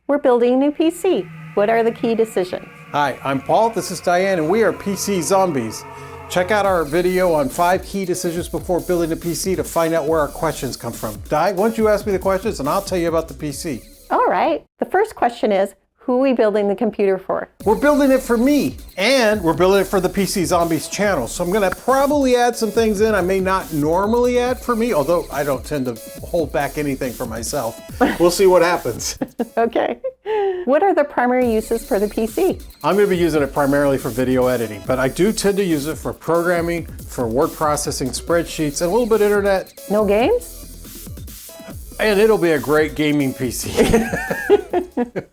We're building a new PC. What are the key decisions? Hi, I'm Paul, this is Diane, and we are PC Zombies. Check out our video on 5 key decisions before building a PC to find out where our questions come from. Di, why don't you ask me the questions and I'll tell you about the PC. All right. The first question is, who are we building the computer for? We're building it for me, and we're building it for the PC Zombies channel. So I'm gonna probably add some things in I may not normally add for me, although I don't tend to hold back anything for myself. We'll see what happens. Okay. What are the primary uses for the PC? I'm gonna be using it primarily for video editing, but I do tend to use it for programming, for word processing, spreadsheets, and a little bit of internet. No games? And it'll be a great gaming PC.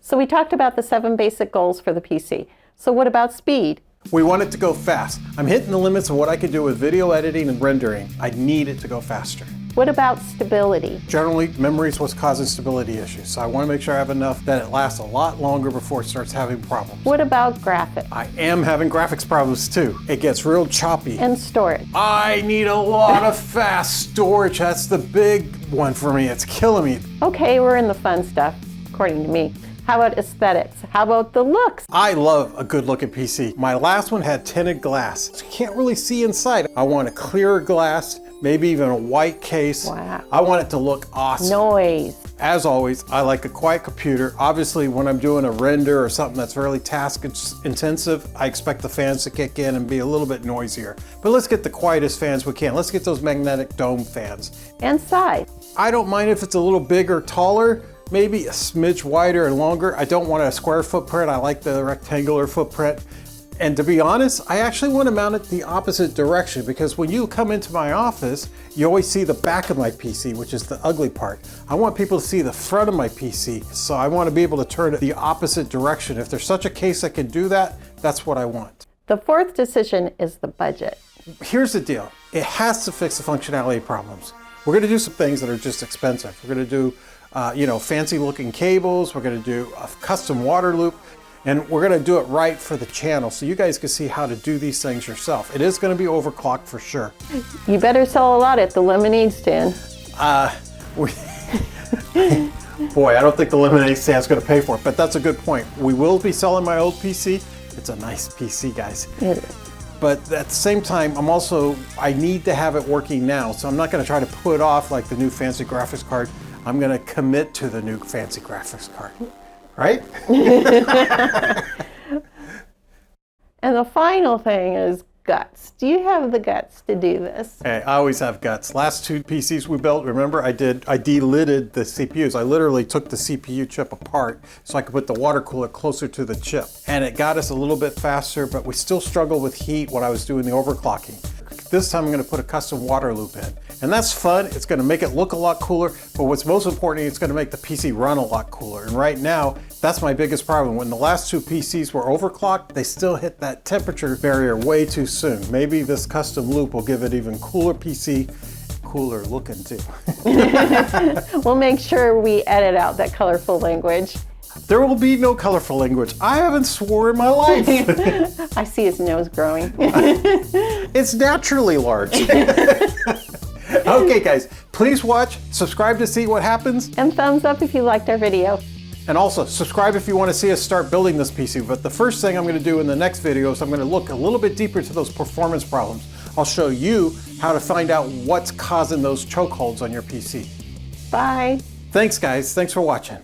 So we talked about the 7 basic goals for the PC. So what about speed? We want it to go fast. I'm hitting the limits of what I can do with video editing and rendering. I need it to go faster. What about stability? Generally, memory is what's causing stability issues. So I want to make sure I have enough that it lasts a lot longer before it starts having problems. What about graphics? I am having graphics problems too. It gets real choppy. And storage? I need a lot of fast storage. That's the big one for me. It's killing me. Okay, we're in the fun stuff, according to me. How about aesthetics? How about the looks? I love a good looking PC. My last one had tinted glass. So you can't really see inside. I want a clearer glass, maybe even a white case. Wow. I want it to look awesome. Noise. As always, I like a quiet computer. Obviously, when I'm doing a render or something that's really task intensive, I expect the fans to kick in and be a little bit noisier. But let's get the quietest fans we can. Let's get those magnetic dome fans. And size. I don't mind if it's a little bigger, taller, maybe a smidge wider and longer. I don't want a square footprint. I like the rectangular footprint. And to be honest, I actually want to mount it the opposite direction, because when you come into my office, you always see the back of my PC, which is the ugly part. I want people to see the front of my PC. So I want to be able to turn it the opposite direction. If there's such a case that can do that, that's what I want. The fourth decision is the budget. Here's the deal. It has to fix the functionality problems. We're going to do some things that are just expensive. We're going to do fancy looking cables. We're going to do a custom water loop, and we're going to do it right for the channel so you guys can see how to do these things yourself. It is going to be overclocked for sure. You better sell a lot at the lemonade stand. Boy, I don't think the lemonade stand's going to pay for it, but that's a good point. We will be selling my old PC. It's a nice PC, guys. It is. But at the same time, I need to have it working now, so I'm not going to try to put off like the new fancy graphics card. I'm going to commit to the new fancy graphics card, right? And the final thing is guts. Do you have the guts to do this? Hey, I always have guts. Last 2 PCs we built, remember, I delidded the CPUs. I literally took the CPU chip apart so I could put the water cooler closer to the chip. And it got us a little bit faster, but we still struggled with heat when I was doing the overclocking. This time I'm going to put a custom water loop in. And that's fun. It's going to make it look a lot cooler, but what's most important, it's going to make the PC run a lot cooler. And right now, that's my biggest problem. When the last 2 PCs were overclocked, they still hit that temperature barrier way too soon. Maybe this custom loop will give it even cooler PC, cooler looking too. We'll make sure we edit out that colorful language. There will be no colorful language. I haven't swore in my life. I see his nose growing. It's naturally large. Okay guys, please watch, subscribe to see what happens. And thumbs up if you liked our video. And also subscribe if you want to see us start building this PC. But the first thing I'm going to do in the next video is I'm going to look a little bit deeper into those performance problems. I'll show you how to find out what's causing those chokeholds on your PC. Bye. Thanks guys, thanks for watching.